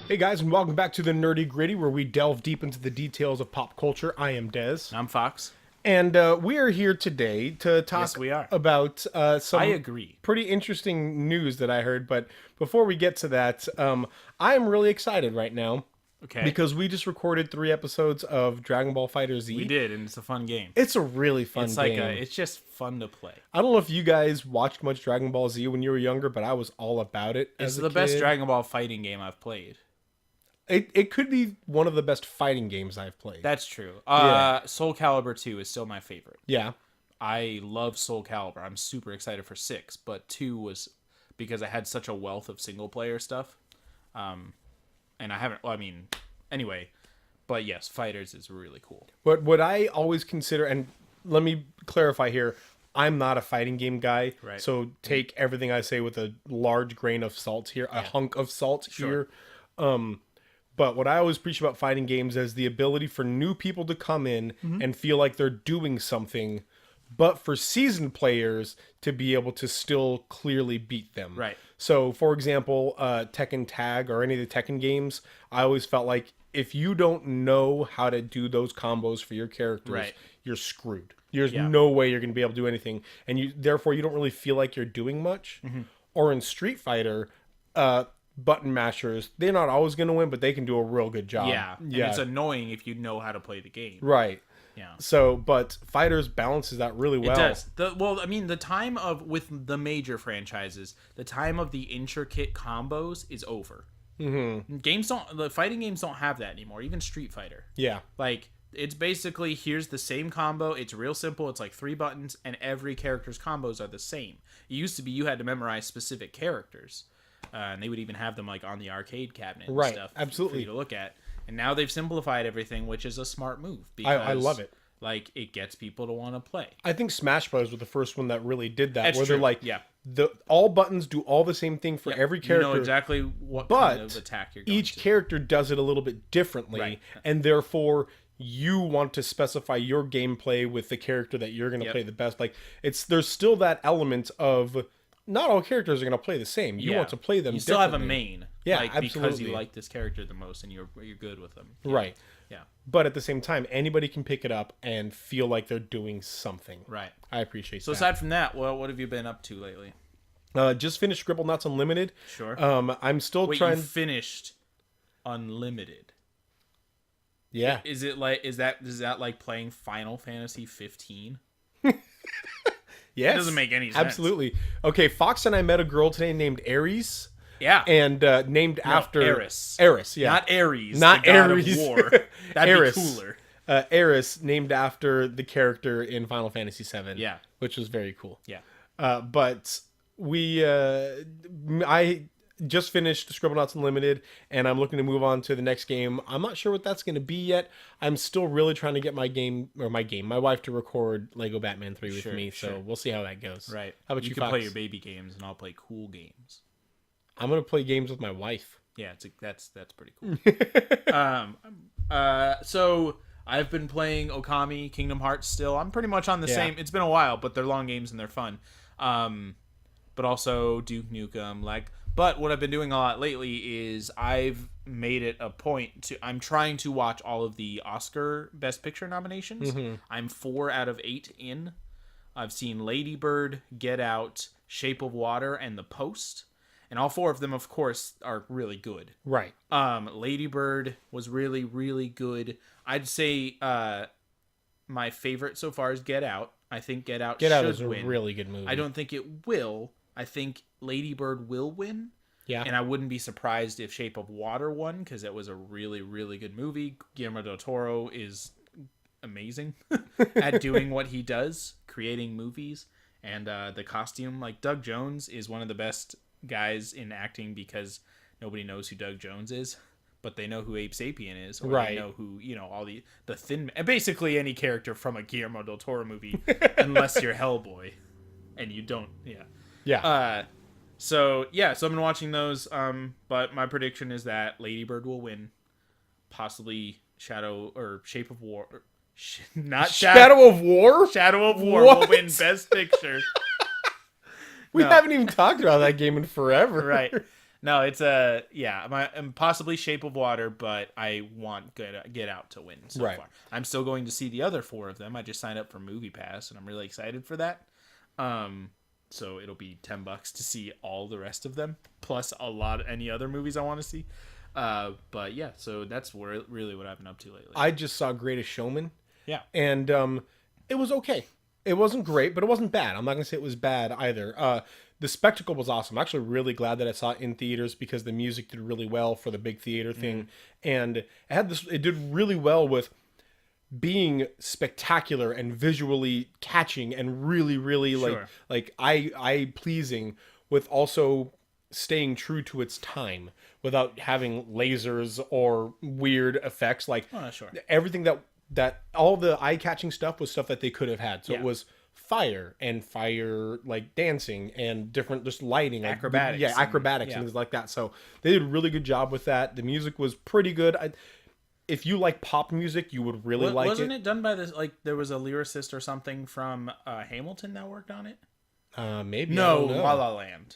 Hey guys, and welcome back to the Nerdy Gritty, where we delve deep into the details of pop culture. I am Dez, I'm Fox. and we are here today to talk Yes, we are. about some I agree. pretty interesting news that I heard. But before we get to that, I am really excited right now Okay. because we just recorded 3 episodes of Dragon Ball Fighter Z. We did, and it's a fun game. It's a really fun It's like game. it's just fun to play. I don't know if you guys watched much Dragon Ball Z when you were younger, but I was all about it. It's as a the best kid. Dragon Ball fighting game I've played. It could be one of the best fighting games I've played. That's true. Yeah. Soul Calibur 2 is still my favorite. Yeah. I love Soul Calibur. I'm super excited for 6, but 2 was because I had such a wealth of single player stuff. And I haven't, well, I mean, anyway, but yes, Fighters is really cool. But what I always consider, and let me clarify here, I'm not a fighting game guy, Right. so take everything I say with a large grain of salt here, a hunk of salt here. But what I always preach about fighting games is the ability for new people to come in and feel like they're doing something, but for seasoned players to be able to still clearly beat them. Right. So, for example, Tekken Tag or any of the Tekken games, I always felt like if you don't know how to do those combos for your characters, Right. you're screwed. There's Yeah. no way you're going to be able to do anything, and therefore you don't really feel like you're doing much. Or in Street Fighter, button mashers, they're not always going to win, but they can do a real good job. Yeah. And it's annoying if you know how to play the game. Right. Yeah. So, but Fighters balances that really well. It does. The time of with the major franchises, the time of the intricate combos is over. Mm-hmm. The fighting games don't have that anymore. Even Street Fighter. Yeah. Like it's basically here's the same combo. It's real simple. It's like 3 buttons, and every character's combos are the same. It used to be you had to memorize specific characters, and they would even have them like on the arcade cabinet and Right. stuff Absolutely. for you to look at. And now they've simplified everything, which is a smart move. I love it. Like it gets people to want to play. I think Smash Bros. Was the first one that really did that, That's where they're true. like, Yeah. all buttons do all the same thing for every character. You know exactly what but kind of attack you're going each to. character does it a little bit differently, Right. and therefore you want to specify your gameplay with the character that you're going to play the best. Like there's still that element of not all characters are going to play the same. You want to play them. You still have a differently. main. Yeah, like, because absolutely. you like this character the most and you're good with them. Right. Yeah. But at the same time, anybody can pick it up and feel like they're doing something. Right. I appreciate So that. aside from that, what have you been up to lately? Just finished Scribble Nuts Unlimited. Sure. I'm still Wait, trying. you finished Unlimited. Yeah. Is that like playing Final Fantasy 15? Yes. It doesn't make any sense. Absolutely. Okay, Fox and I met a girl today named Ares. Yeah. And named after Eris. Eris, yeah. Not Ares. Not the god Ares. of war. That'd Eris. be cooler. Eris, named after the character in Final Fantasy VII. Yeah. Which was very cool. Yeah. But I just finished Scribble Nuts Unlimited, and I'm looking to move on to the next game. I'm not sure what that's going to be yet. I'm still really trying to get my wife to record Lego Batman 3 with me, so we'll see how that goes. Right. How about you, You can Fox? play your baby games, and I'll play cool games. I'm going to play games with my wife. Yeah, that's pretty cool. So I've been playing Okami Kingdom Hearts still. I'm pretty much on the same. It's been a while, but they're long games and they're fun. But also Duke Nukem. But what I've been doing a lot lately is I've made it a point to. I'm trying to watch all of the Oscar Best Picture nominations. I'm 4 out of 8 in. I've seen Lady Bird, Get Out, Shape of Water, and The Post. And all 4 of them, of course, are really good. Right. Lady Bird was really, really good. I'd say my favorite so far is Get Out. I think Get Out should is a win. really good movie. I don't think it will. I think Lady Bird will win. Yeah. And I wouldn't be surprised if Shape of Water won, because it was a really, really good movie. Guillermo del Toro is amazing at doing what he does, creating movies. And the costume, like Doug Jones is one of the best guys in acting because nobody knows who Doug Jones is, but they know who Abe Sapien is, or right. they know who, all the Thin Man, basically any character from a Guillermo del Toro movie, unless you're Hellboy, and you don't, So I've been watching those, but my prediction is that Lady Bird will win, possibly Shape of War, not Shadow of War? Shadow of War What? will win Best Picture. We No. haven't even talked about that game in forever. Right. No, it's possibly Shape of Water, but I want Get Out to win so far. I'm still going to see the other 4 of them. I just signed up for Movie Pass, and I'm really excited for that. So it'll be $10 to see all the rest of them, plus any other movies I want to see. But yeah, so that's really what I've been up to lately. I just saw Greatest Showman. Yeah, and it was okay. It wasn't great, but it wasn't bad. I'm not gonna say it was bad either. The spectacle was awesome. I'm actually really glad that I saw it in theaters because the music did really well for the big theater thing, and it did really well with being spectacular and visually catching and really, really like eye pleasing, with also staying true to its time without having lasers or weird effects. Like everything that all the eye catching stuff was stuff that they could have had. So it was fire like dancing and different just lighting, acrobatics, and things like that. So they did a really good job with that. The music was pretty good. If you like pop music, you would really like it. Wasn't it done by this? Like there was a lyricist or something from Hamilton that worked on it. Maybe no, La La Land.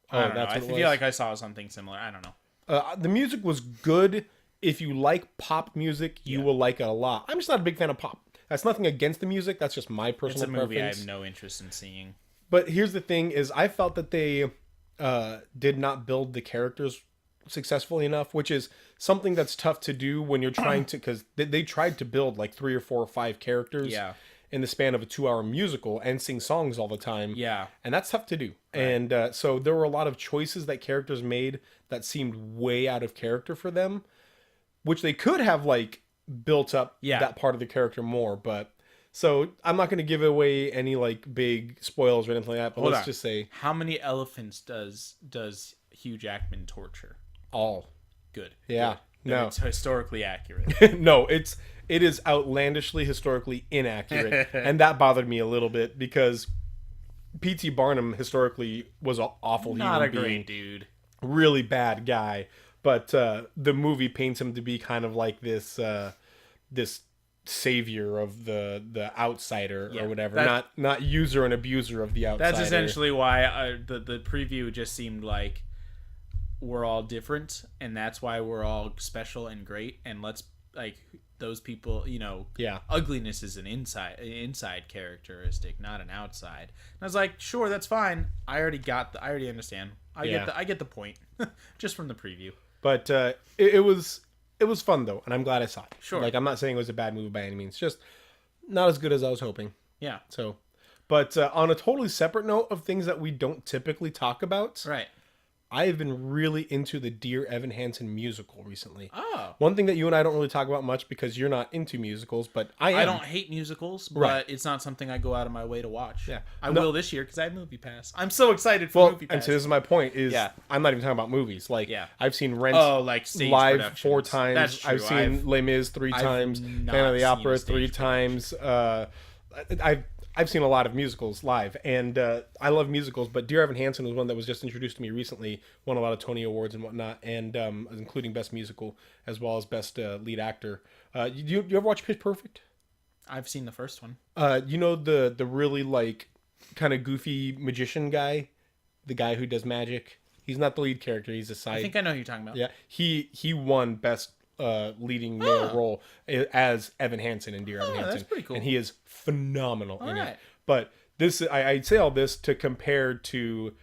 I feel like I saw something similar. I don't know. The music was good. If you like pop music, you will like it a lot. I'm just not a big fan of pop. That's nothing against the music. That's just my personal preference. It's a movie I have no interest in seeing. But here's the thing: is I felt that they did not build the characters successfully enough, which is something that's tough to do when you're trying to, because they tried to build like 3 or 4 or 5 characters in the span of a 2-hour musical and sing songs all the time. Yeah. And that's tough to do. Right. And so there were a lot of choices that characters made that seemed way out of character for them, which they could have like built up that part of the character more. But so I'm not going to give away any like big spoils or anything like that, but let's just say, how many elephants does Hugh Jackman torture? All. Good. Yeah. Good. No. It's historically accurate. No, it is outlandishly historically inaccurate. And that bothered me a little bit because P.T. Barnum historically was an awful human being. Not a great dude. Really bad guy. But the movie paints him to be kind of like this this savior of the outsider or whatever. Not user and abuser of the outsider. That's essentially why the preview just seemed like we're all different, and that's why we're all special and great, and let's like those people, ugliness is an inside characteristic, not an outside. And I was like, sure, that's fine. I already understand. I get the point just from the preview. But it was fun though, and I'm glad I saw it. Sure. Like I'm not saying it was a bad movie by any means, just not as good as I was hoping. Yeah. So, but on a totally separate note of things that we don't typically talk about, right? I have been really into the Dear Evan Hansen musical recently. Oh. One thing that you and I don't really talk about much because you're not into musicals, but I am. I don't hate musicals, but it's not something I go out of my way to watch. Yeah. I will this year because I have Movie Pass. I'm so excited for Movie Pass. And so this is my point is I'm not even talking about movies. Like I've seen Rent like live 4 times. That's true. I've seen Les Mis 3 times. Phantom of the Opera 3 times. I've seen a lot of musicals live, and I love musicals, but Dear Evan Hansen was one that was just introduced to me recently, won a lot of Tony Awards and whatnot, and including Best Musical, as well as Best Lead Actor. You ever watch Pitch Perfect? I've seen the first one. You know the really, like, kind of goofy magician guy? The guy who does magic? He's not the lead character, he's a side... I think I know who you're talking about. Yeah, he won Best leading male role as Evan Hansen in Dear Evan Hansen. That's pretty cool. And he is phenomenal in right. it. But this, I say all this to compare to,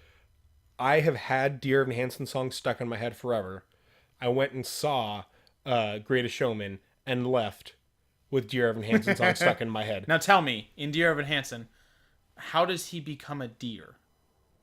I have had Dear Evan Hansen songs stuck in my head forever. I went and saw Greatest Showman and left with Dear Evan Hansen songs stuck in my head. Now tell me, in Dear Evan Hansen, how does he become a deer?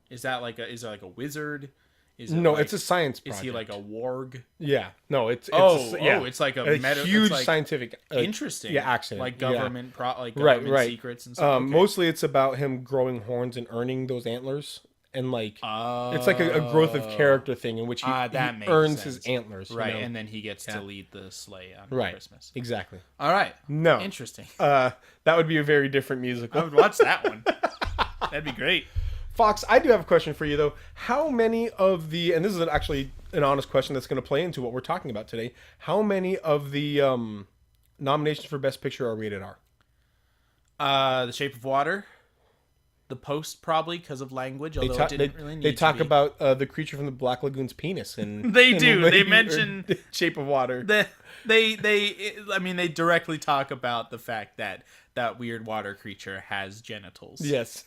Is there like a wizard? It's a science project. Is he like a warg? Yeah. No, it's like a huge scientific interesting accident. Like government government secrets and stuff. Okay. Mostly it's about him growing horns and earning those antlers. And like it's like a growth of character thing in which he earns his antlers. Right, and then he gets to lead the sleigh on Christmas. Exactly. All right. No. Interesting. That would be a very different musical. I would watch that one. That'd be great. Fox, I do have a question for you, though. How many of the, and this is actually an honest question that's going to play into what we're talking about today, how many of the nominations for Best Picture are rated R? The Shape of Water. The Post, probably because of language, although They it didn't really need they talk to be. about the creature from the Black Lagoon's penis, and They do. They mention Shape of Water. I mean, they directly talk about the fact that that weird water creature has genitals. Yes.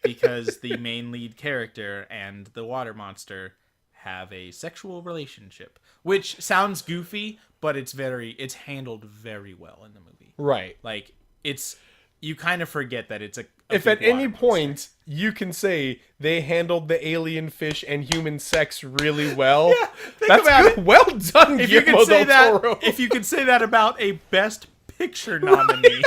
Because the main lead character and the water monster have a sexual relationship, which sounds goofy, but it's handled very well in the movie. Right. Like, you kind of forget that it's a if at any point you can say they handled the alien fish and human sex really well, yeah, that's good. Well done, if you Guillermo del Toro. If you could say that about a Best Picture nominee.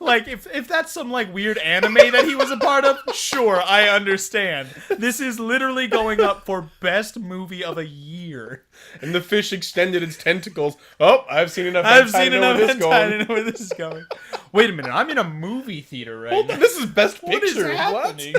Like, if that's some, like, weird anime that he was a part of, sure, I understand. This is literally going up for Best Movie of a Year. And the fish extended its tentacles. Oh, I've seen enough hentai to know where this is going. Wait a minute, I'm in a movie theater right now. This is Best Picture. What is happening?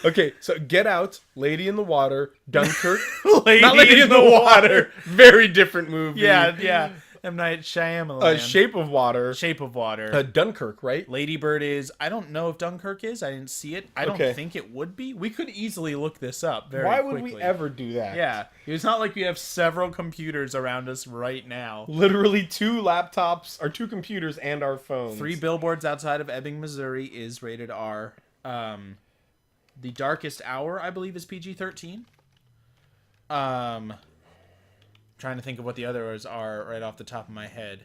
Okay, so Get Out, Lady in the Water, Dunkirk. Lady Not Lady in the Water. Very different movie. Yeah. M. Night Shyamalan. Shape of Water. Shape of Water. Dunkirk, right? Lady Bird is... I don't know if Dunkirk is. I didn't see it. I don't think it would be. We could easily look this up very quickly. Why would we ever do that? Yeah. It's not like we have several computers around us right now. Literally 2 laptops, or 2 computers, and our phones. 3 Billboards Outside of Ebbing, Missouri is rated R. The Darkest Hour, I believe, is PG-13. Trying to think of what the others are right off the top of my head.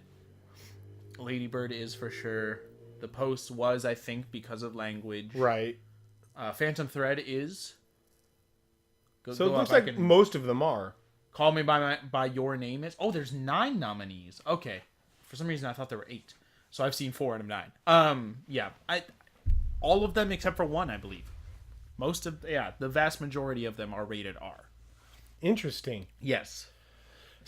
Lady Bird is for sure. The Post was, I think, because of language. Right. Phantom Thread is. So it looks like most of them are. Call Me by Your Name is. Oh, there's 9 nominees. Okay. For some reason, I thought there were 8. So I've seen 4 out of 9. Yeah. All of them except for 1, I believe. The vast majority of them are rated R. Interesting. Yes.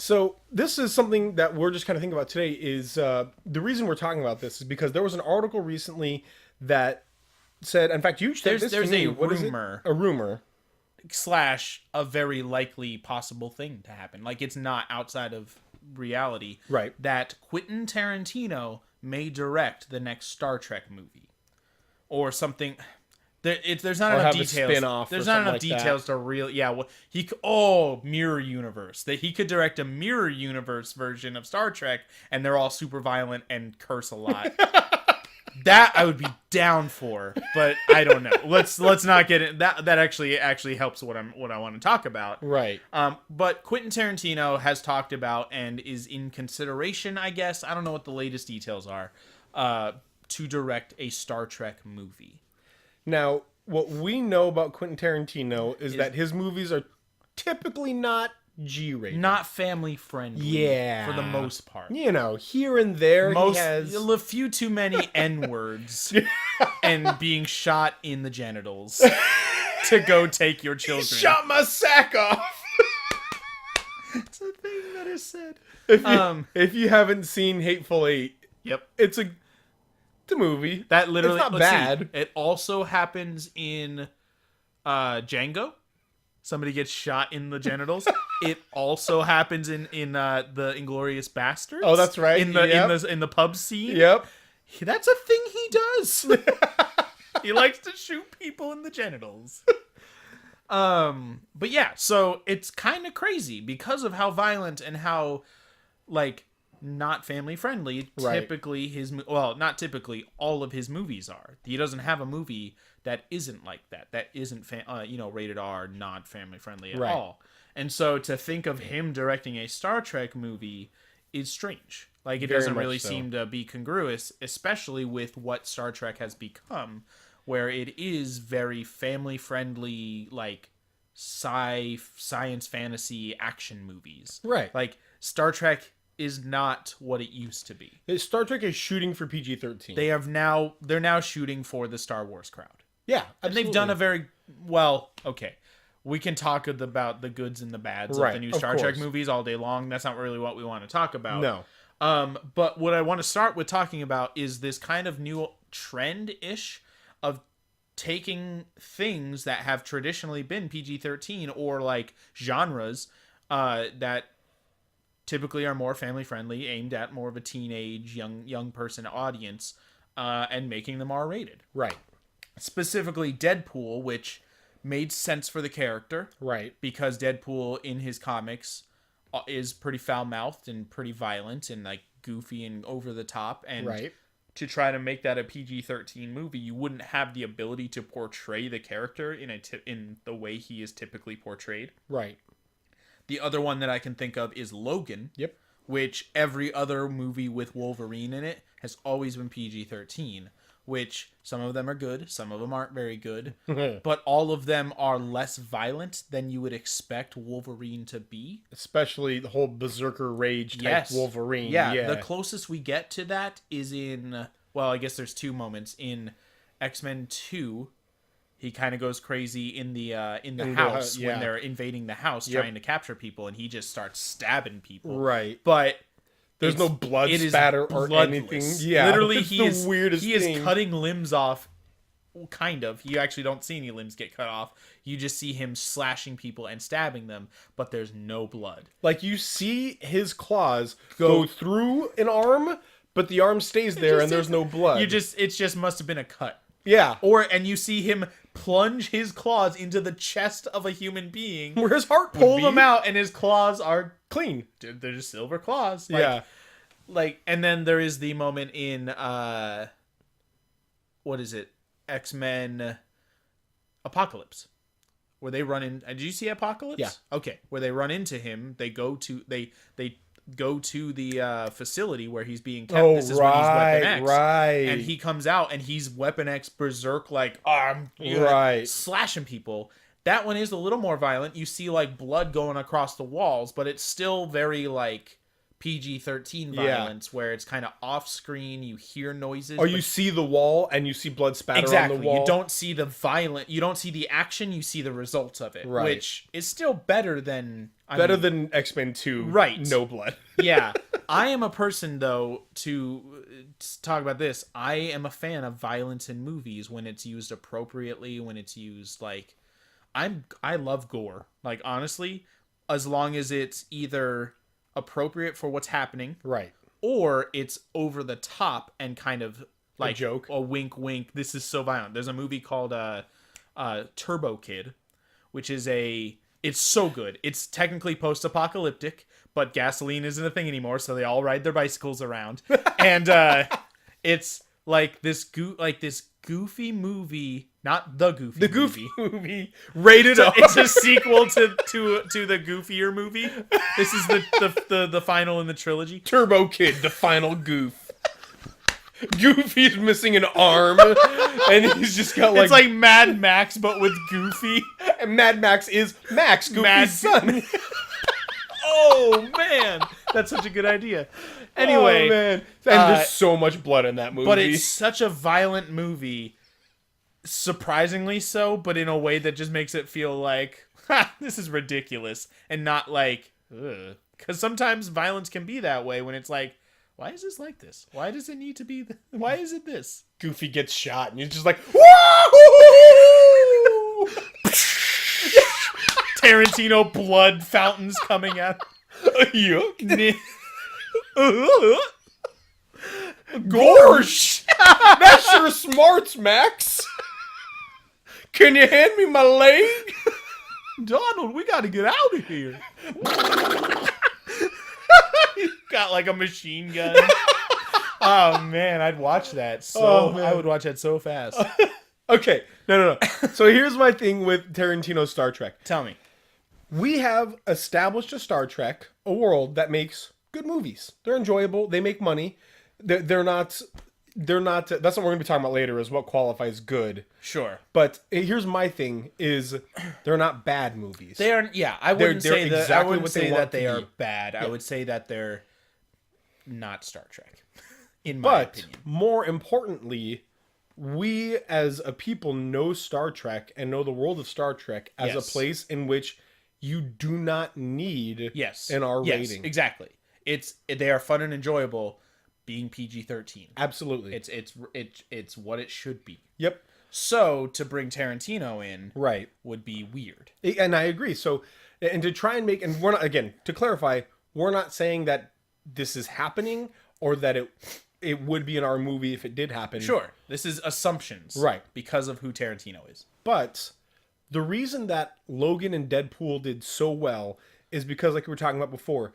So this is something that we're just kind of thinking about today is the reason we're talking about this is because there was an article recently that said, in fact, you said this there's to me. a What rumor. A rumor. / a very likely possible thing to happen. Like, it's not outside of reality. Right. That Quentin Tarantino may direct the next Star Trek movie. Or something... There's not enough details. There's not enough details to really. Yeah, well, Mirror Universe. That he could direct a Mirror Universe version of Star Trek, and they're all super violent and curse a lot. That I would be down for, but I don't know. Let's not get it. That actually helps what I want to talk about. Right. But Quentin Tarantino has talked about and is in consideration, I guess. I don't know what the latest details are. To direct a Star Trek movie. Now, what we know about Quentin Tarantino is that his movies are typically not G-rated. Not family friendly. Yeah. For the most part. You know, here and there he has... A few too many N-words and being shot in the genitals to go take your children. He shot my sack off! It's a thing that is said. If you haven't seen Hateful Eight, yep, it's a movie. That literally, it's not bad. See, it also happens in Django. Somebody gets shot in the genitals. It also happens in the Inglourious Bastards. Oh, that's right. In the pub scene. Yep. That's a thing he does. He likes to shoot people in the genitals. But yeah, so it's kind of crazy because of how violent and how, like, not family friendly. Right. Typically not typically, all of his movies are. He doesn't have a movie that isn't like that. That isn't rated R, not family friendly at all. And so to think of him directing a Star Trek movie is strange. Like, it doesn't really seem to be congruous, especially with what Star Trek has become, where it is very family friendly, like science fantasy action movies. Right. Like, Star Trek is not what it used to be. Star Trek is shooting for PG-13. They're now shooting for the Star Wars crowd. Yeah, absolutely. And they've done a very well. Okay, we can talk about the goods and the bads of the new Star Trek movies all day long. That's not really what we want to talk about. No. But what I want to start with talking about is this kind of new trend-ish of taking things that have traditionally been PG-13 or like genres that typically are more family friendly, aimed at more of a teenage young person audience, and making them R-rated. Right. Specifically Deadpool, which made sense for the character. Right. Because Deadpool in his comics is pretty foul-mouthed and pretty violent and like goofy and over the top. And right. to try to make that a PG-13 movie, you wouldn't have the ability to portray the character in the way he is typically portrayed. Right. The other one that I can think of is Logan. Yep. Which every other movie with Wolverine in it has always been PG-13. Which some of them are good, some of them aren't very good. But all of them are less violent than you would expect Wolverine to be. Especially the whole Berserker Rage type Wolverine. Yeah, the closest we get to that is in... Well, I guess there's two moments. In X-Men 2, he kind of goes crazy in the house when they're invading the house trying to capture people, and he just starts stabbing people. Right. But... There's no blood spatter or anything. Yeah, literally, he is thing. cutting limbs off. Kind of. You actually don't see any limbs get cut off. You just see him slashing people and stabbing them, but there's no blood. Like, you see his claws go through an arm, but the arm stays there and there's no blood. It just must have been a cut. Yeah. And you see him plunge his claws into the chest of a human being. Where his heart would pull be. them out, and his claws are clean. They're just silver claws. And then there is the moment in, what is it? X-Men Apocalypse. Where they run in... Did you see Apocalypse? Yeah. Okay. Where they run into him, they go to the facility where he's being kept. This is when he's Weapon X. Right. And he comes out and he's Weapon X berserk, like, slashing people. That one is a little more violent. You see, like, blood going across the walls, but it's still very, like, PG-13 violence, where it's kind of off-screen. You hear noises. Or you see the wall and you see blood spatter on the wall. You don't see the you don't see the action, you see the results of it. Right. Which is still better than... than X-Men 2. Right. No blood. Yeah. I am a person, though, to talk about this. I am a fan of violence in movies when it's used appropriately, when it's used, like... I love gore. Like, honestly, as long as it's either appropriate for what's happening, right, or it's over the top and kind of like a joke, a wink wink, this is so violent. There's a movie called Turbo Kid, which is it's so good. It's technically post-apocalyptic, but gasoline isn't a thing anymore, so they all ride their bicycles around. And it's like this goofy movie, not the goofy movie rated R. It's a sequel to the goofier movie. This is the final in the trilogy. Turbo Kid, the final goof. Goofy's missing an arm, and he's just got like... It's like Mad Max, but with Goofy. And Mad Max is Max, Goofy's son. Oh, man. That's such a good idea. Anyway. Oh, man. And there's so much blood in that movie. But it's such a violent movie. Surprisingly so, but in a way that just makes it feel like, this is ridiculous. And not like, ugh. Because sometimes violence can be that way when it's like, why is this like this? Why does it need to be... Why is it this? Goofy gets shot and he's just like, woo! Tarantino blood fountains coming out. Yuck. Gorsh! That sure smarts, Max. Can you hand me my leg? Donald, we gotta get out of here. Got like a machine gun. Oh man, I'd watch that. I would watch that so fast. Okay, no. So here's my thing with Tarantino's Star Trek. Tell me. We have established a Star Trek, a world that makes good movies. They're enjoyable. They make money. They're not. That's what we're going to be talking about later, is what qualifies good. Sure. But here's my thing, is they're not bad movies. They are, yeah. I wouldn't say that, I wouldn't say that they are bad. Yeah. I would say that they're not Star Trek, in my opinion. But more importantly, we as a people know Star Trek and know the world of Star Trek as a place in which you do not need an R rating. Exactly. They are fun and enjoyable. Being PG-13. Absolutely. It's what it should be. Yep. So to bring Tarantino in would be weird. And I agree. So, and to try and make, and we're not, again, to clarify, we're not saying that this is happening or that it it would be in our movie if it did happen. Sure. This is assumptions. Right. Because of who Tarantino is. But the reason that Logan and Deadpool did so well is because, like we were talking about before,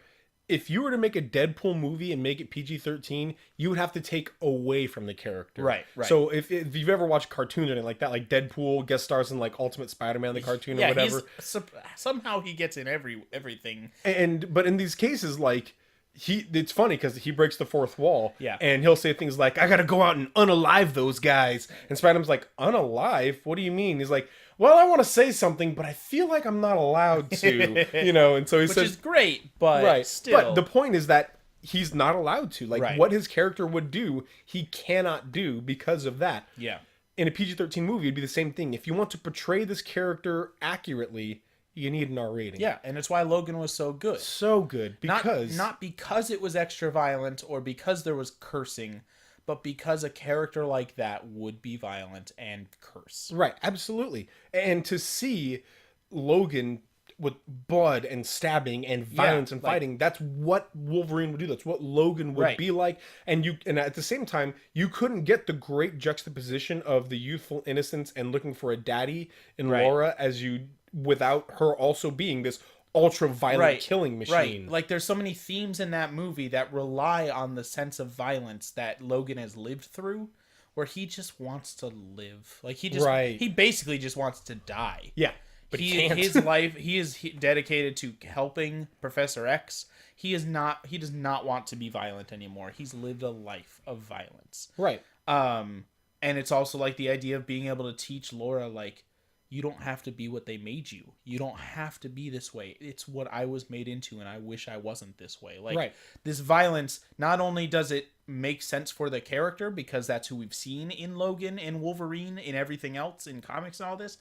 if you were to make a Deadpool movie and make it PG-13, you would have to take away from the character. Right. So if you've ever watched cartoons or anything like that, like Deadpool guest stars in like Ultimate Spider-Man, the cartoon or whatever. Somehow he gets in everything. But in these cases, like, it's funny because he breaks the fourth wall. Yeah. And he'll say things like, I gotta go out and unalive those guys. And Spider-Man's like, unalive? What do you mean? He's like, well, I want to say something, but I feel like I'm not allowed to, and so he says... Which is great, but still... But the point is that he's not allowed to. Like, what his character would do, he cannot do because of that. Yeah. In a PG-13 movie, it'd be the same thing. If you want to portray this character accurately, you need an R rating. Yeah, and it's why Logan was so good. So good, because... Not because it was extra violent or because there was cursing, but because a character like that would be violent and curse. Right, absolutely. And to see Logan with blood and stabbing and violence and fighting, that's what Wolverine would do. That's what Logan would be like. And at the same time, you couldn't get the great juxtaposition of the youthful innocence and looking for a daddy in Laura as you without her also being this ultra violent killing machine. Right. Like, there's so many themes in that movie that rely on the sense of violence that Logan has lived through, where he just wants to live. Like, he basically just wants to die. Yeah. But he can't. His life, he is dedicated to helping Professor X. He does not want to be violent anymore. He's lived a life of violence. Right. And it's also like the idea of being able to teach Laura, like, you don't have to be what they made you. You don't have to be this way. It's what I was made into, and I wish I wasn't this way. Like, this violence, not only does it make sense for the character, because that's who we've seen in Logan and Wolverine and everything else in comics and all this,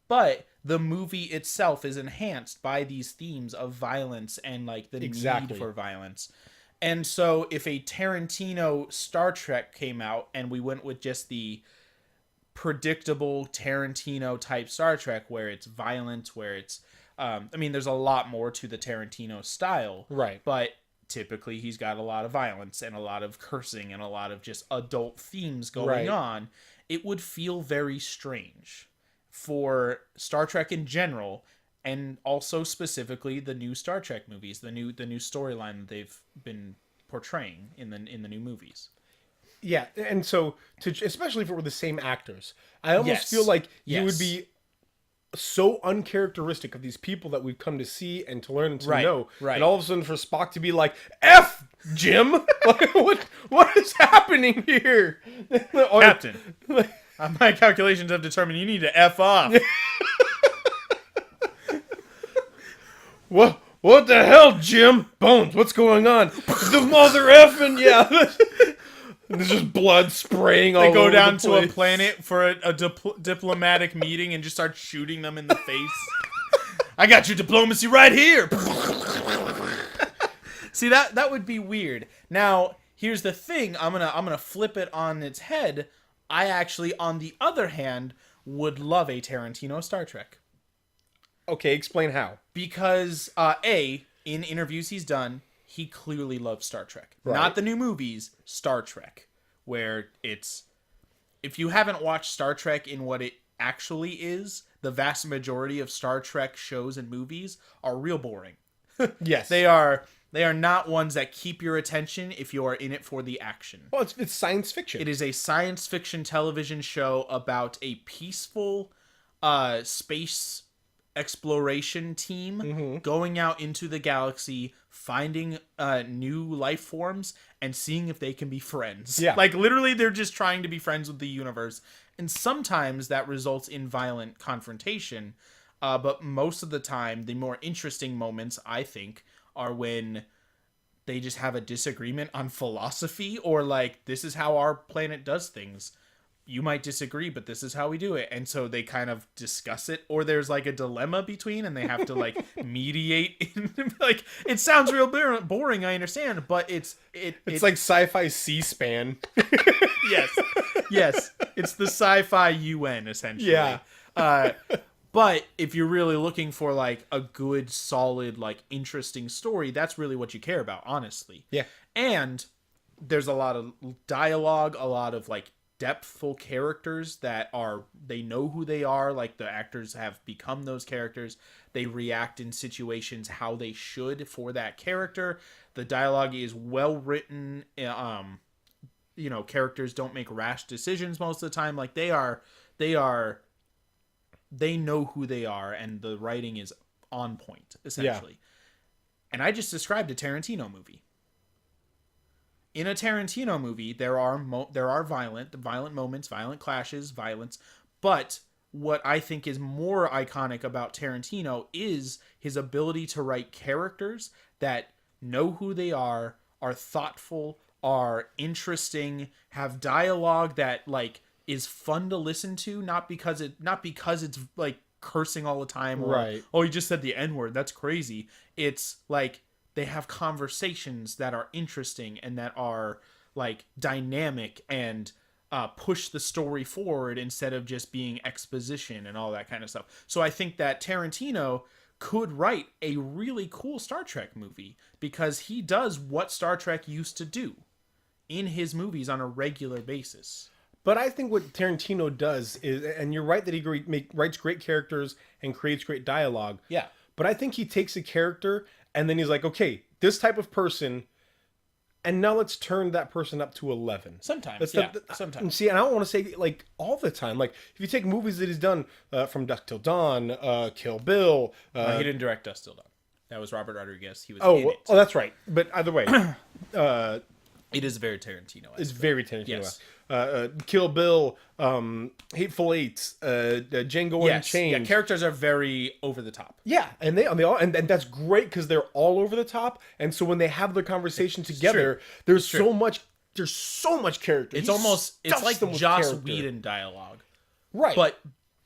but the movie itself is enhanced by these themes of violence and, like, the need for violence. And so if a Tarantino Star Trek came out and we went with just the predictable Tarantino type Star Trek where it's violent, where it's there's a lot more to the Tarantino style, but typically he's got a lot of violence and a lot of cursing and a lot of just adult themes going on. It would feel very strange for Star Trek in general, and also specifically the new Star Trek movies, the new storyline that they've been portraying in the new movies. Yeah, and so especially if it were the same actors, I almost feel like you would be so uncharacteristic of these people that we've come to see and to learn and to know. Right. And all of a sudden for Spock to be like, F Jim, like, what is happening here, Captain? My calculations have determined you need to F off. What the hell, Jim? Bones, what's going on? The mother effing There's just blood spraying all over the place. They go down to a planet for a diplomatic meeting and just start shooting them in the face. I got your diplomacy right here. See, that would be weird. Now, here's the thing. I'm gonna flip it on its head. I actually, on the other hand, would love a Tarantino Star Trek. Okay, explain how. Because, in interviews he's done, he clearly loves Star Trek. Right. Not the new movies, Star Trek. Where it's... If you haven't watched Star Trek in what it actually is, the vast majority of Star Trek shows and movies are real boring. Yes. They are not ones that keep your attention if you are in it for the action. Well, it's science fiction. It is a science fiction television show about a peaceful space exploration team going out into the galaxy, finding new life forms and seeing if they can be friends. Yeah. Like, literally, they're just trying to be friends with the universe. And sometimes that results in violent confrontation. But most of the time, the more interesting moments, I think, are when they just have a disagreement on philosophy, or like, this is how our planet does things. You might disagree, but this is how we do it. And so they kind of discuss it, or there's like a dilemma between, and they have to like mediate. Like, it sounds real boring, I understand, but it's like sci-fi C-SPAN. Yes. It's the sci-fi UN, essentially. Yeah. But if you're really looking for like a good, solid, like interesting story, that's really what you care about, honestly. Yeah. And there's a lot of dialogue, a lot of like depthful characters that they know who they are, like the actors have become those characters. They react in situations how they should for that character. The dialogue is well written. Characters don't make rash decisions most of the time. Like they know who they are, and the writing is on point, essentially. And I just described a Tarantino movie. In a Tarantino movie, there are violent moments, violent clashes, violence. But what I think is more iconic about Tarantino is his ability to write characters that know who they are thoughtful, are interesting, have dialogue that like is fun to listen to, not because it's like cursing all the time or right. Oh, you just said the N-word, that's crazy. It's like they have conversations that are interesting and that are like dynamic and push the story forward instead of just being exposition and all that kind of stuff. So I think that Tarantino could write a really cool Star Trek movie because he does what Star Trek used to do in his movies on a regular basis. But I think what Tarantino does is, and you're right that he writes great characters and creates great dialogue. Yeah. But I think he takes a character and then he's like, okay, this type of person, and now let's turn that person up to 11. Sometimes, sometimes. See, and I don't want to say like all the time. Like if you take movies that he's done, From Dusk Till Dawn, Kill Bill. He didn't direct Dusk Till Dawn. That was Robert Rodriguez. He was in it. Oh, that's right. But either way, it is very Tarantino. It's very Tarantino. Yes. Kill Bill, Hateful Eight, Django Unchained. Yeah, characters are very over the top. Yeah, and they all, and that's great because they're all over the top. And so when they have their conversation together, there's so much character. It's like Joss Whedon dialogue, right? But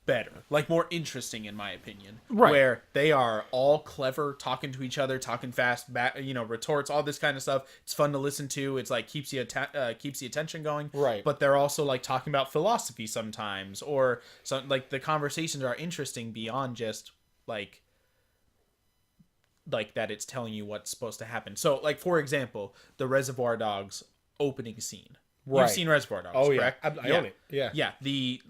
better, like more interesting in my opinion. Right, where they are all clever, talking to each other, talking fast, retorts, all this kind of stuff. It's fun to listen to. It's like keeps the attention going. Right, but they're also like talking about philosophy sometimes, or some like the conversations are interesting beyond just like that. It's telling you what's supposed to happen. So, like for example, the Reservoir Dogs opening scene. Right. You've seen Reservoir Dogs, correct? I own it. Yeah. Yeah. The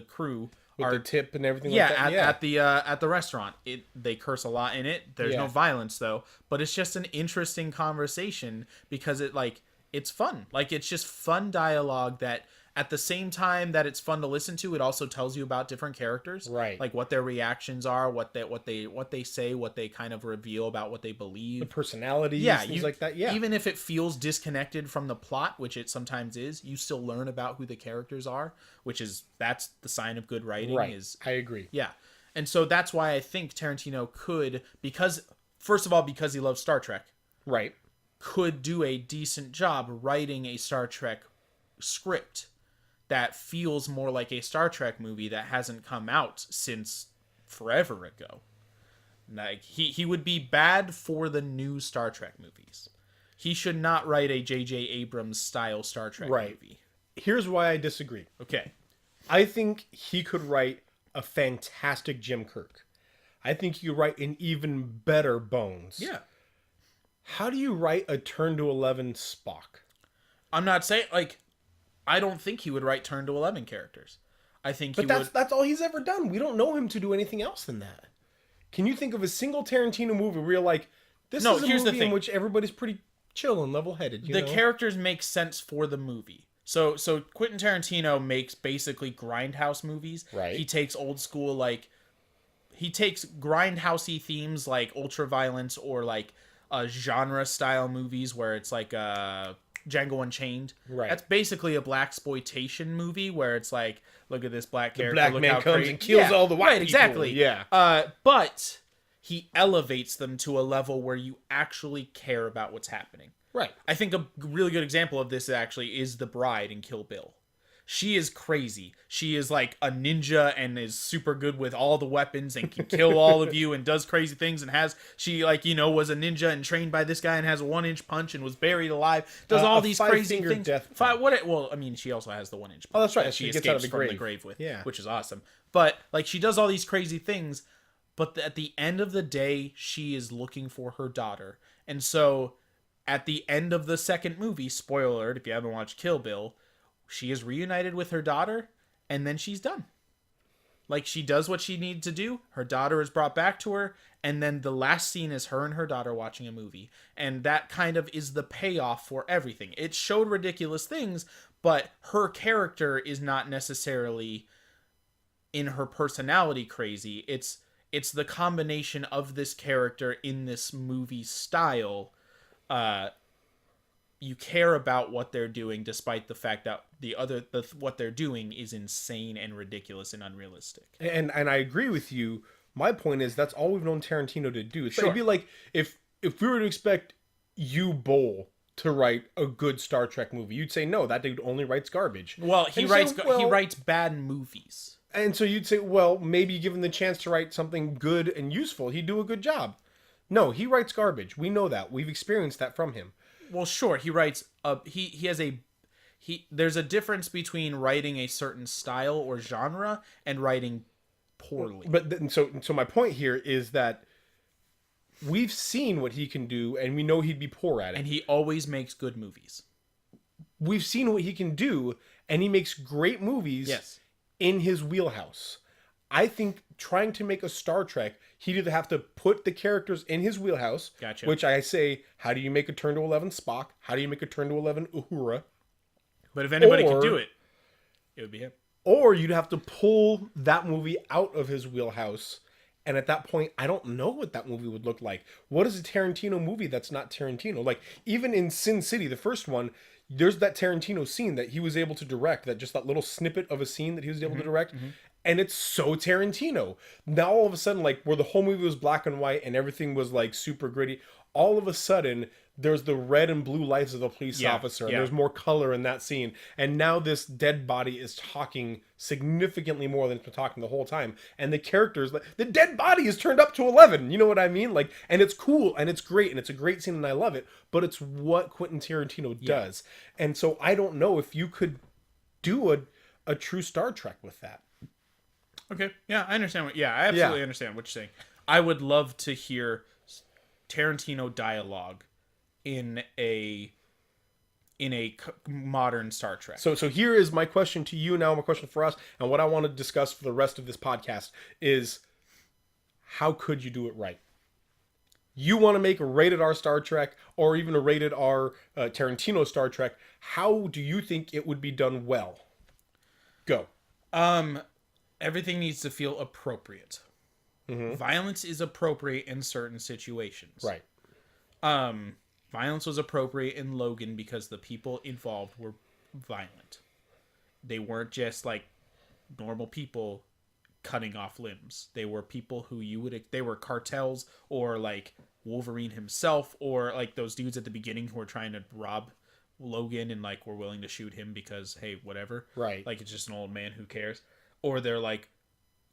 crew with are the tip and everything like that. At the restaurant. They curse a lot in it. There's no violence though, but it's just an interesting conversation because it's fun. Like it's just fun dialogue that at the same time that it's fun to listen to, it also tells you about different characters. Right. Like what their reactions are, what they say, what they kind of reveal about what they believe. The personalities, things like that. Yeah. Even if it feels disconnected from the plot, which it sometimes is, you still learn about who the characters are, that's the sign of good writing. Right. I agree. Yeah. And so that's why I think Tarantino could, first of all, because he loves Star Trek. Right. Could do a decent job writing a Star Trek script that feels more like a Star Trek movie that hasn't come out since forever ago. Like he would be bad for the new Star Trek movies. He should not write a J.J. Abrams style Star Trek movie. Here's why I disagree. Okay. I think he could write a fantastic Jim Kirk. I think he could write an even better Bones. Yeah. How do you write a Turn to 11 Spock? I'm not saying I don't think he would write Turn to 11 characters. I think that's all he's ever done. We don't know him to do anything else than that. Can you think of a single Tarantino movie where you're like, this is a movie in which everybody's pretty chill and level-headed? The characters make sense for the movie. So Quentin Tarantino makes basically grindhouse movies. Right. He takes old school, he takes grindhousey themes like ultraviolence or genre-style movies where it's like Django Unchained. Right. That's basically a blaxploitation movie where it's like, look at this black character. The black man comes and kills all the white people. Exactly. Yeah. But he elevates them to a level where you actually care about what's happening. Right. I think a really good example of this actually is the bride in Kill Bill. She is crazy. She is like a ninja and is super good with all the weapons and can kill all of you and does crazy things and was a ninja and trained by this guy and has a 1-inch punch and was buried alive. Does all these crazy things. She also has the 1-inch punch. Oh, that's right. That she gets escapes out of the from grave. the grave with, yeah. Which is awesome. But she does all these crazy things, but at the end of the day, she is looking for her daughter. And so at the end of the second movie, spoiler alert if you haven't watched Kill Bill, she is reunited with her daughter, and then she's done. Like, she does what she needs to do, her daughter is brought back to her, and then the last scene is her and her daughter watching a movie. And that kind of is the payoff for everything. It showed ridiculous things, but her character is not necessarily in her personality crazy. It's the combination of this character in this movie style. You care about what they're doing, despite the fact that what they're doing is insane and ridiculous and unrealistic. And I agree with you. My point is that's all we've known Tarantino to do. It'd be like if we were to expect Hugh Boll to write a good Star Trek movie, you'd say no, that dude only writes garbage. Well, he writes bad movies. And so you'd say, well, maybe give him the chance to write something good and useful, he'd do a good job. No, he writes garbage. We know that. We've experienced that from him. Well, sure, he writes there's a difference between writing a certain style or genre and writing poorly. But so my point here is that we've seen what he can do, and we know he'd be poor at it. And he always makes good movies. We've seen what he can do, and he makes great movies. Yes. In his wheelhouse. I think trying to make a Star Trek, he'd either have to put the characters in his wheelhouse, Gotcha. Which I say, how do you make a turn to 11 Spock? How do you make a turn to 11 Uhura? But if anybody could do it, it would be him. Or you'd have to pull that movie out of his wheelhouse. And at that point, I don't know what that movie would look like. What is a Tarantino movie that's not Tarantino? Like, even in Sin City, the first one, there's that Tarantino scene that he was able to direct, that little snippet of a scene that he was able to direct. And it's so Tarantino. Now, all of a sudden, like, where the whole movie was black and white and everything was, like, super gritty, all of a sudden, there's the red and blue lights of the police officer, and there's more color in that scene. And now this dead body is talking significantly more than it's been talking the whole time. And the characters, like, the dead body is turned up to 11. You know what I mean? Like, and it's cool, and it's great, and it's a great scene, and I love it. But it's what Quentin Tarantino does. And so I don't know if you could do a true Star Trek with that. Okay. Yeah, I understand I absolutely understand what you're saying. I would love to hear Tarantino dialogue in a modern Star Trek. So here is my question to you now, my question for us, and what I want to discuss for the rest of this podcast is, how could you do it right? You want to make a rated R Star Trek, or even a rated R Tarantino Star Trek. How do you think it would be done well? Go. Everything needs to feel appropriate. Violence is appropriate in certain situations. Right. Violence was appropriate in Logan because the people involved were violent. They weren't just like normal people cutting off limbs. They were people who they were cartels, or like Wolverine himself, or like those dudes at the beginning who were trying to rob Logan and like were willing to shoot him because, hey, whatever. Right. Like, it's just an old man, who cares? Or they're like,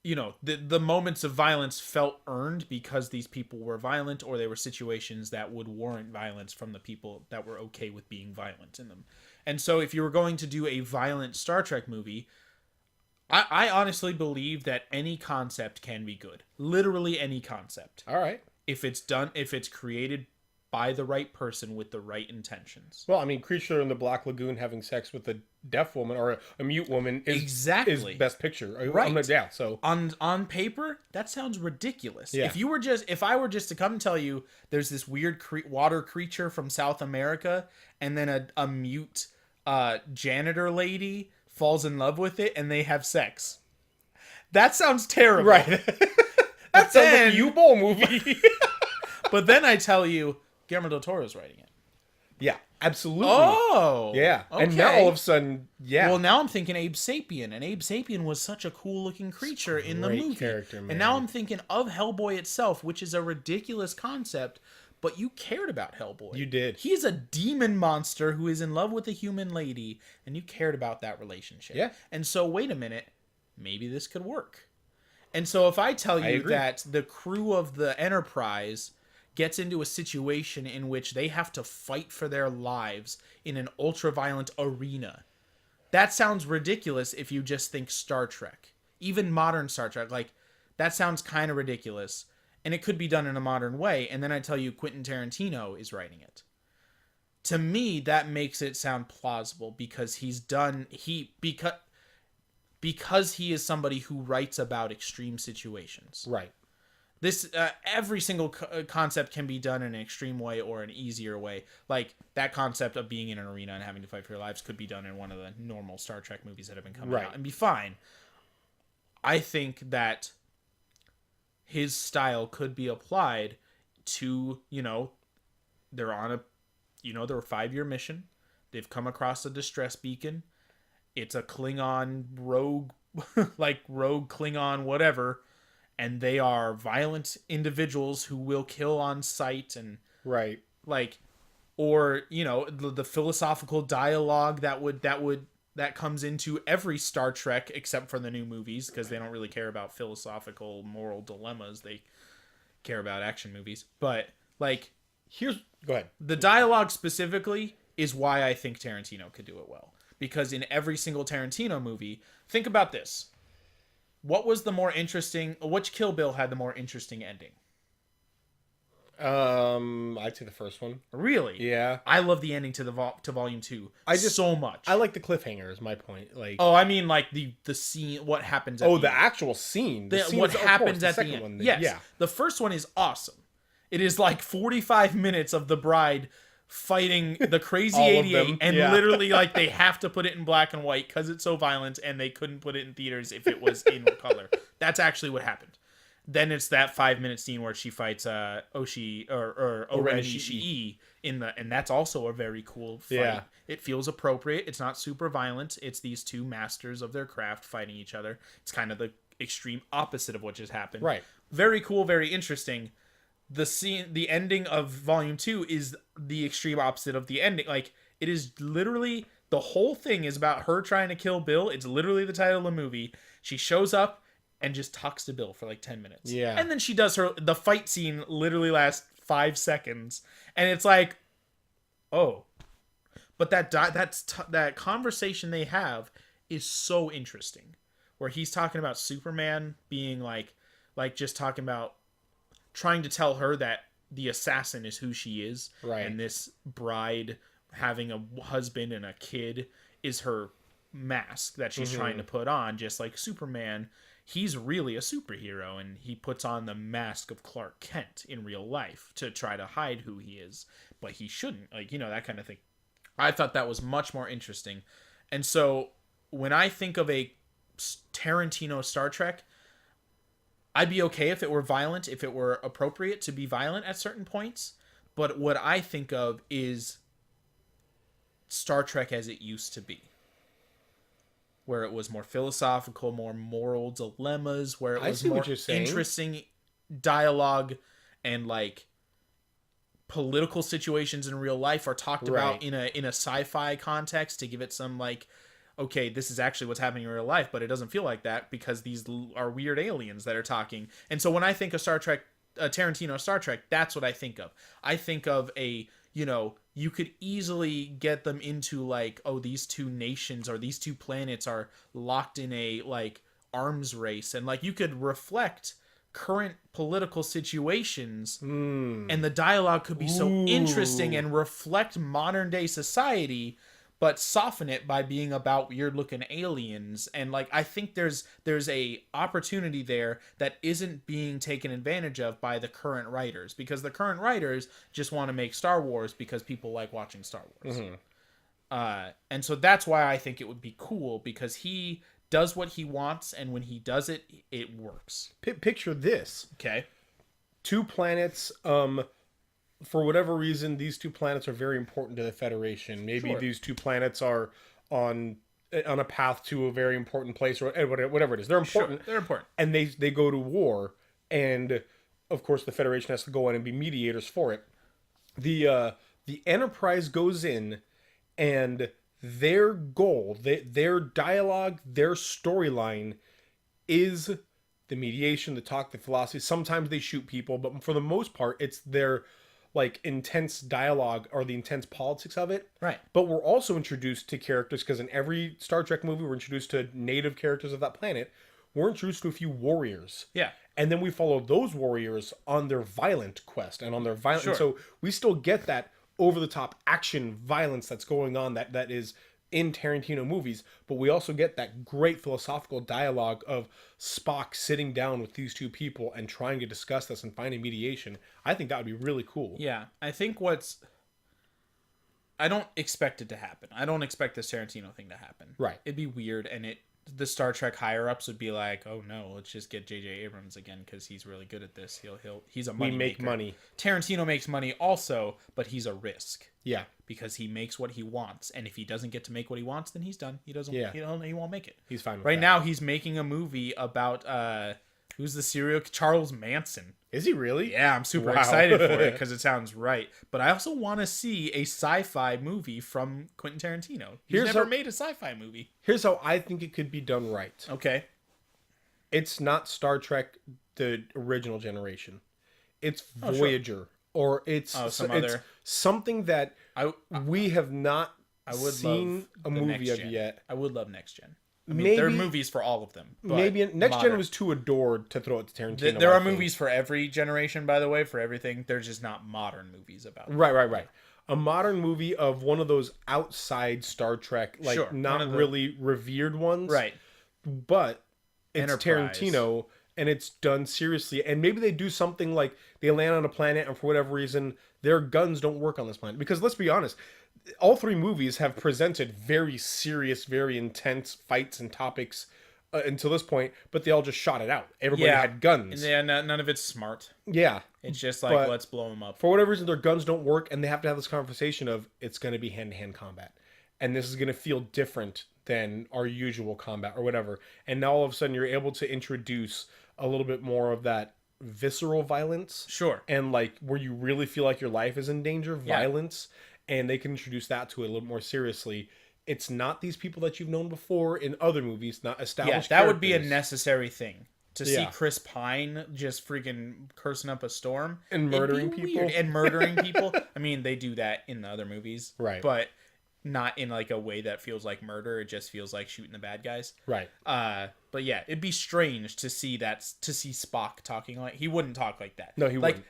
you know, the moments of violence felt earned because these people were violent, or they were situations that would warrant violence from the people that were okay with being violent in them. And so if you were going to do a violent Star Trek movie, I honestly believe that any concept can be good. Literally any concept. All right. If it's created by the right person with the right intentions. Well, I mean, Creature in the Black Lagoon having sex with a deaf woman or a mute woman is best picture. Right. So on paper, that sounds ridiculous. Yeah. If I were just to come and tell you there's this weird water creature from South America, and then a mute janitor lady falls in love with it and they have sex. That sounds terrible. Right. That sounds like a U-Bowl movie. But then I tell you, Guillermo del Toro's writing it. Yeah, absolutely. Oh. Yeah. Okay. And now all of a sudden, yeah. Well, now I'm thinking Abe Sapien, and Abe Sapien was such a cool-looking creature in the movie. Character, man. And now I'm thinking of Hellboy itself, which is a ridiculous concept, but you cared about Hellboy. You did. He's a demon monster who is in love with a human lady, and you cared about that relationship. Yeah. And so, wait a minute, maybe this could work. And so if I tell you that the crew of the Enterprise gets into a situation in which they have to fight for their lives in an ultra-violent arena, that sounds ridiculous if you just think Star Trek. Even modern Star Trek, like, that sounds kind of ridiculous. And it could be done in a modern way. And then I tell you Quentin Tarantino is writing it. to me, that makes it sound plausible because because he is somebody who writes about extreme situations. Right. This every single concept can be done in an extreme way or an easier way. Like that concept of being in an arena and having to fight for your lives could be done in one of the normal Star Trek movies that have been coming out and be fine. I think that his style could be applied to, they're on a, they're a 5-year mission. They've come across a distress beacon. It's a Klingon rogue, rogue Klingon, whatever. And they are violent individuals who will kill on sight and right. Or, the philosophical dialogue that comes into every Star Trek except for the new movies because they don't really care about philosophical moral dilemmas. They care about action movies. But go ahead. The dialogue specifically is why I think Tarantino could do it well. Because in every single Tarantino movie, think about this. Which Kill Bill had the more interesting ending? I'd say the first one. Really? Yeah. I love the ending to Volume 2 so much. I like the cliffhanger is my point. I mean the scene, what happens at the actual scene. What happens at the end. One, yes. Yeah. The first one is awesome. It is 45 minutes of the bride fighting the crazy 88 and literally they have to put it in black and white because it's so violent and they couldn't put it in theaters if it was in color. That's actually what happened. Then it's that 5-minute scene where she fights Oshi or Oren Ishii and that's also a very cool fight. Yeah. It feels appropriate. It's not super violent. It's these two masters of their craft fighting each other. It's kind of the extreme opposite of what just happened. Right. Very cool, very interesting. The ending of Volume 2 is the extreme opposite of the ending. It is literally, the whole thing is about her trying to kill Bill. It's literally the title of the movie. She shows up and just talks to Bill for 10 minutes. Yeah. And then she does the fight scene literally lasts 5 seconds. And it's oh. But that conversation they have is so interesting. Where he's talking about Superman being just talking about trying to tell her that the assassin is who she is. Right. And this bride having a husband and a kid is her mask that she's trying to put on, just like Superman. He's really a superhero, and he puts on the mask of Clark Kent in real life to try to hide who he is. But he shouldn't. That kind of thing. I thought that was much more interesting. And so when I think of a Tarantino Star Trek, I'd be okay if it were violent, if it were appropriate to be violent at certain points. But what I think of is Star Trek as it used to be. Where it was more philosophical, more moral dilemmas, where it was more interesting dialogue and political situations in real life are talked about in a sci-fi context to give it some okay, this is actually what's happening in real life, but it doesn't feel like that because these are weird aliens that are talking. And so when I think of Star Trek, Tarantino Star Trek, that's what I think of. I think of you could easily get them into these two nations or these two planets are locked in a arms race, and you could reflect current political situations and the dialogue could be so interesting and reflect modern day society, but soften it by being about weird looking aliens. And I think there's a opportunity there that isn't being taken advantage of by the current writers, because the current writers just want to make Star Wars because people like watching Star Wars. And so that's why I think it would be cool, because he does what he wants, and when he does it, it works. Picture this. Okay. 2 planets, for whatever reason, these 2 planets are very important to the Federation. Maybe these 2 planets are on a path to a very important place, or whatever it is. They're important. They're important. And they go to war, and of course the Federation has to go in and be mediators for it. The Enterprise goes in, and their goal, their dialogue, their storyline is the mediation, the talk, the philosophy. Sometimes they shoot people, but for the most part, it's their intense dialogue or the intense politics of it. Right. But we're also introduced to characters, because in every Star Trek movie, we're introduced to native characters of that planet. We're introduced to a few warriors. Yeah. And then we follow those warriors on their violent quest and on their violent. And so we still get that over the top action violence that's going on that is in Tarantino movies, but we also get that great philosophical dialogue of Spock sitting down with these two people and trying to discuss this and finding mediation. I think that would be really cool. Yeah, I think I don't expect it to happen. I don't expect this Tarantino thing to happen. Right. It'd be weird, and the Star Trek higher ups would be like, "Oh no, let's just get J.J. Abrams again because he's really good at this. He's a money We make maker." money. Tarantino makes money also, but he's a risk. Yeah. Because he makes what he wants, and if he doesn't get to make what he wants, then he's done. He doesn't. Yeah. He won't make it. He's fine with right that. now. He's making a movie about who's the serial Charles Manson. Is he really? Yeah, I'm super excited for it because it sounds right. But I also want to see a sci-fi movie from Quentin Tarantino. He's never made a sci-fi movie. Here's how I think it could be done right. Okay. It's not Star Trek, the original generation. It's Voyager. Sure. Or it's something that we have not seen a movie of yet. I would love Next Gen. I mean, there are movies for all of them. Maybe Next Gen was too adored to throw it to Tarantino. There are movies for every generation, by the way, for everything. There's just not modern movies about it. Right. A modern movie of one of those outside Star Trek, not really revered ones. Right. But it's Enterprise. Tarantino, and it's done seriously. And maybe they do something like they land on a planet, and for whatever reason, their guns don't work on this planet. Because let's be honest, all three movies have presented very serious, very intense fights and topics until this point, but they all just shot it out. Everybody had guns. And none of it's smart. Yeah. It's just like, let's blow them up. For whatever reason, their guns don't work, and they have to have this conversation of, it's going to be hand-to-hand combat. And this is going to feel different than our usual combat or whatever. And now all of a sudden, you're able to introduce a little bit more of that visceral violence. Sure. And like, where you really feel like your life is in danger, violence. And they can introduce that to it a little more seriously. It's not these people that you've known before in other movies, not established that would be a necessary thing. To see Chris Pine just freaking cursing up a storm. And murdering people. Weird. And murdering people. I mean, they do that in the other movies. Right. But not in like a way that feels like murder. It just feels like shooting the bad guys. Right. But yeah, it'd be strange to see Spock talking like... He wouldn't talk like that. No, he wouldn't.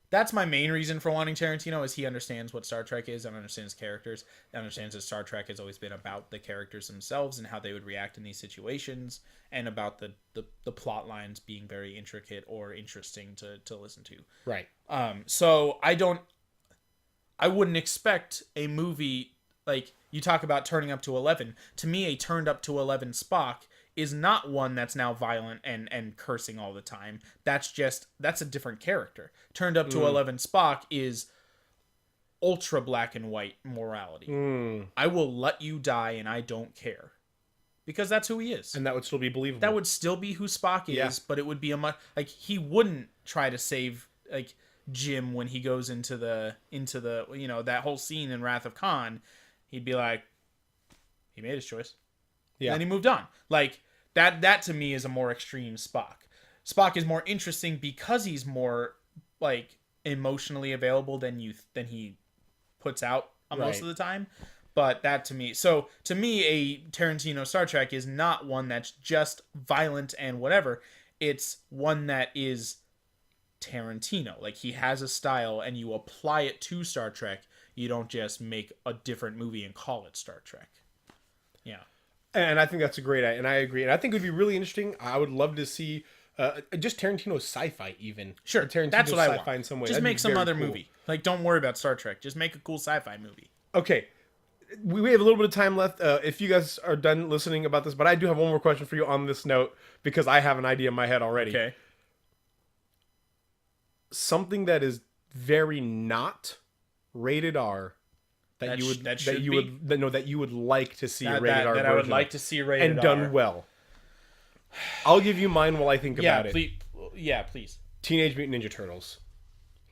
That's my main reason for wanting Tarantino, is he understands what Star Trek is and understands characters. And understands that Star Trek has always been about the characters themselves and how they would react in these situations, and about the plot lines being very intricate or interesting to listen to. Right. So I wouldn't expect a movie like you talk about turning up to 11. To me, a turned up to 11 Spock is not one that's now violent and cursing all the time. That's a different character. Turned up to 11 Spock is ultra black and white morality. I will let you die and I don't care. Because that's who he is. And that would still be believable. That would still be who Spock is, but it would be he wouldn't try to save Jim when he goes into the that whole scene in Wrath of Khan. He'd be like, he made his choice. Yeah. And then he moved on. Like, that to me is a more extreme Spock. Spock is more interesting because he's more, like, emotionally available than he puts out most of the time. But that to me... So, to me, a Tarantino Star Trek is not one that's just violent and whatever. It's one that is Tarantino. Like, he has a style, and you apply it to Star Trek. You don't just make a different movie and call it Star Trek. Yeah. And I think that's a great idea, and I agree. And I think it would be really interesting. I would love to see just Tarantino's sci-fi even. Sure, Tarantino's that's what I want. In some way. Just make some other movie. Like, don't worry about Star Trek. Just make a cool sci-fi movie. Okay. We have a little bit of time left. If you guys are done listening about this, but I do have one more question for you on this note, because I have an idea in my head already. Okay. Something that is very not rated R that you would like to see a rated R version. I would like to see rated R and done well. I'll give you mine while I think about it. Please. Teenage Mutant Ninja Turtles.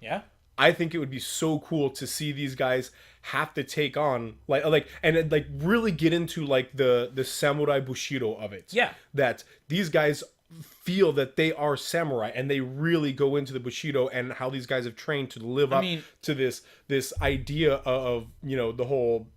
Yeah. I think it would be so cool to see these guys have to take on and really get into like the samurai bushido of it. Yeah. That these guys feel that they are samurai and they really go into the bushido and how these guys have trained to live up to this idea of the whole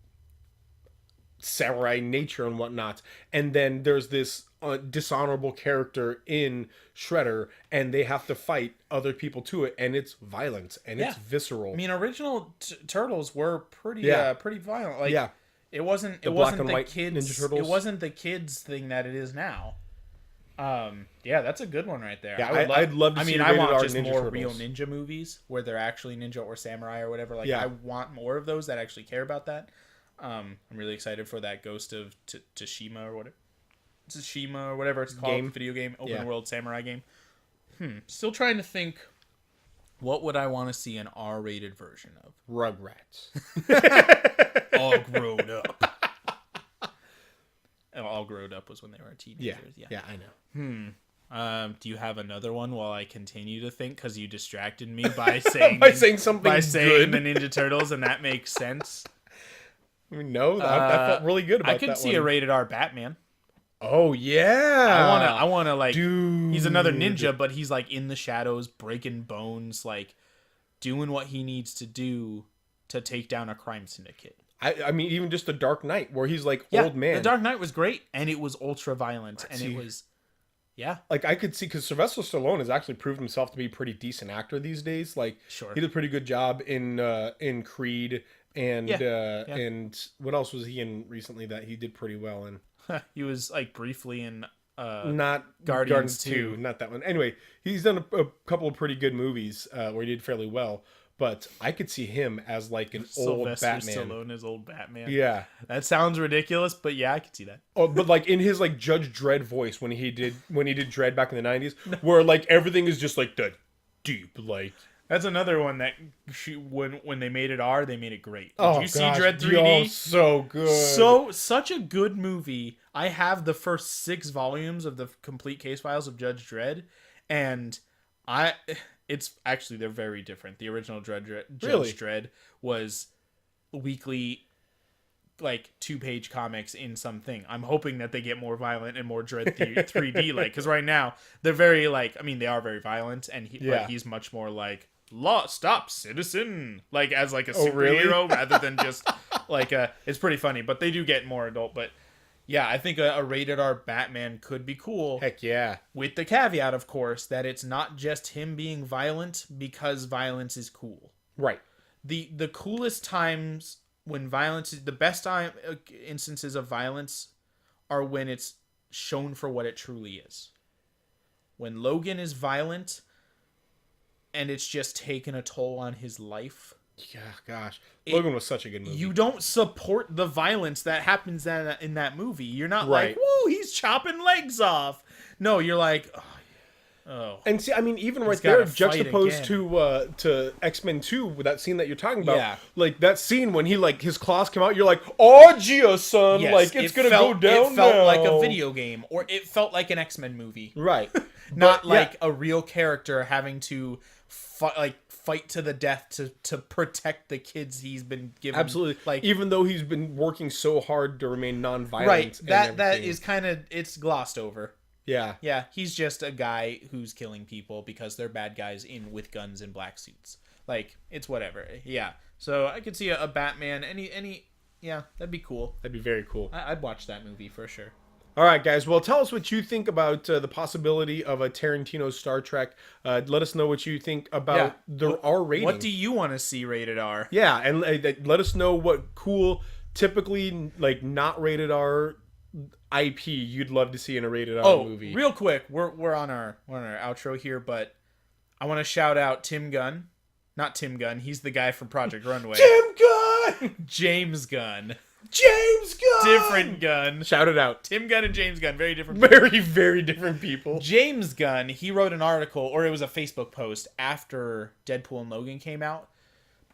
samurai nature and whatnot. And then there's this dishonorable character in Shredder, and they have to fight other people to it, and it's violent and it's visceral. I mean, original Turtles were pretty pretty violent. Like, it wasn't the kids. Ninja Turtles. It wasn't the kids thing that it is now. That's a good one right there. Yeah, I'd love to see. I want just Ninja more Turtles. real ninja movies where they're actually ninja or samurai or whatever. Like, I want more of those that actually care about that. I'm really excited for that Ghost of Tsushima or whatever. Tsushima or whatever it's called. Video game, open world samurai game. Still trying to think. What would I want to see an R-rated version of? Rugrats. All grown up. All grown up was when they were teenagers. Yeah, I know. Do you have another one while I continue to think? Because you distracted me by saying something good. The Ninja Turtles, and that makes sense. No, I felt really good about that. I could see a rated R Batman. Oh yeah, I wanna like. Dude. He's another ninja, but he's like in the shadows, breaking bones, like doing what he needs to do to take down a crime syndicate. I mean, even just the Dark Knight, where he's like old man. The Dark Knight was great, and it was ultra violent, it was, Like, I could see, because Sylvester Stallone has actually proved himself to be a pretty decent actor these days. Like, he did a pretty good job in Creed, and what else was he in recently that he did pretty well in? He was like briefly in not Guardians 2. Not that one. Anyway, he's done a couple of pretty good movies where he did fairly well. But I could see him as like an old Batman. Sylvester Stallone as old Batman. Yeah. That sounds ridiculous, but yeah, I could see that. Oh, but like in his like Judge Dredd voice when he did Dredd back in the 90s, where like everything is just like the deep, like. That's another one that when they made it R, they made it great. Did you see Dredd 3D? So good. Such a good movie. I have the first 6 volumes of the complete case files of Judge Dredd, and it's actually, they're very different. The original Judge Dredd was weekly, like 2-page comics in something. I'm hoping that they get more violent and more Dredd 3D, like, because right now they're very like, I mean, they are very violent, and he's much more like, stop, citizen, like as like a superhero rather than just like it's pretty funny, but they do get more adult. But yeah, I think a rated R Batman could be cool. Heck yeah. With the caveat, of course, that it's not just him being violent because violence is cool. Right. The coolest times when violence is the best time instances of violence are when it's shown for what it truly is. When Logan is violent and it's just taken a toll on his life. Yeah, gosh. Logan was such a good movie. You don't support the violence that happens in that movie. You're not like, woo, he's chopping legs off. No, you're like, oh. And see, I mean, even right there, juxtaposed to X-Men 2, with that scene that you're talking about, like that scene when he like his claws come out, you're like, oh, Gia, son, like it's gonna go down. It felt like a video game, or it felt like an X-Men movie, right? Not like a real character having to fight to the death to protect the kids he's been given. Absolutely. Like, even though he's been working so hard to remain non-violent. Right. That is kind of, it's glossed over. Yeah. Yeah. He's just a guy who's killing people because they're bad guys with guns and black suits. Like, it's whatever. Yeah. So I could see a Batman. Yeah, that'd be cool. That'd be very cool. I'd watch that movie for sure. All right, guys. Well, tell us what you think about the possibility of a Tarantino Star Trek. Let us know what you think about the R rating. What do you want to see rated R? Yeah, and let us know what cool, typically like not rated R IP you'd love to see in a rated R movie. Real quick, we're on our outro here, but I want to shout out Tim Gunn. Not Tim Gunn. He's the guy from Project Runway. Tim Gunn. James Gunn. James Gunn! Different Gunn. Shout it out. Tim Gunn and James Gunn, very different people. Very, very different people. James Gunn, he wrote an article, or it was a Facebook post after Deadpool and Logan came out,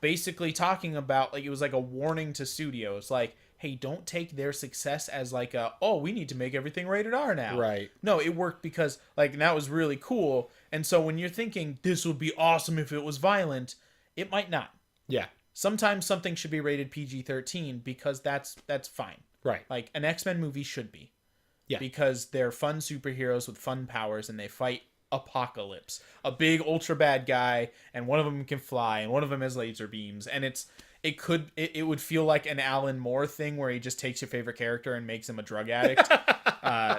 basically talking about, like, it was like a warning to studios, like, hey, don't take their success as like we need to make everything rated R now. Right. No, it worked because, like, and that was really cool. And so when you're thinking, this would be awesome if it was violent, it might not. Yeah. Sometimes something should be rated PG-13 because that's fine. Right. Like, an X-Men movie should be. Yeah. Because they're fun superheroes with fun powers and they fight Apocalypse. A big ultra bad guy, and one of them can fly and one of them has laser beams, and it would feel like an Alan Moore thing where he just takes your favorite character and makes him a drug addict.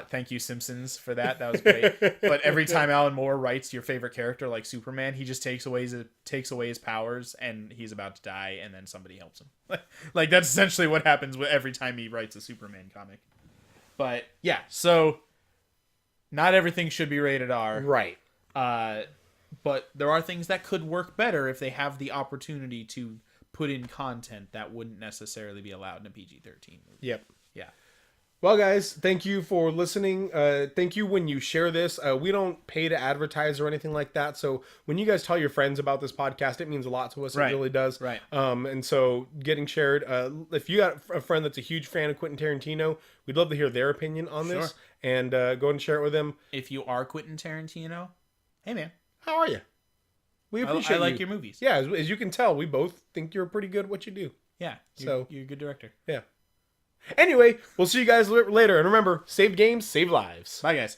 Thank you, Simpsons, for that. That was great. But every time Alan Moore writes your favorite character like Superman, he just takes away his powers and he's about to die, and then somebody helps him. Like that's essentially what happens with every time he writes a Superman comic. But yeah, so not everything should be rated R. Right. But there are things that could work better if they have the opportunity to put in content that wouldn't necessarily be allowed in a PG-13 movie. Yep. Yeah. Well, guys, thank you for listening. Thank you when you share this. We don't pay to advertise or anything like that. So when you guys tell your friends about this podcast, it means a lot to us. Right. It really does. Right. And so getting shared. If you got a friend that's a huge fan of Quentin Tarantino, we'd love to hear their opinion on this. And go ahead and share it with them. If you are Quentin Tarantino, hey, man. How are you? We appreciate I like your movies. Yeah, as you can tell, we both think you're pretty good at what you do. Yeah. You're a good director. Yeah. Anyway, we'll see you guys later. And remember, save games, save lives. Bye, guys.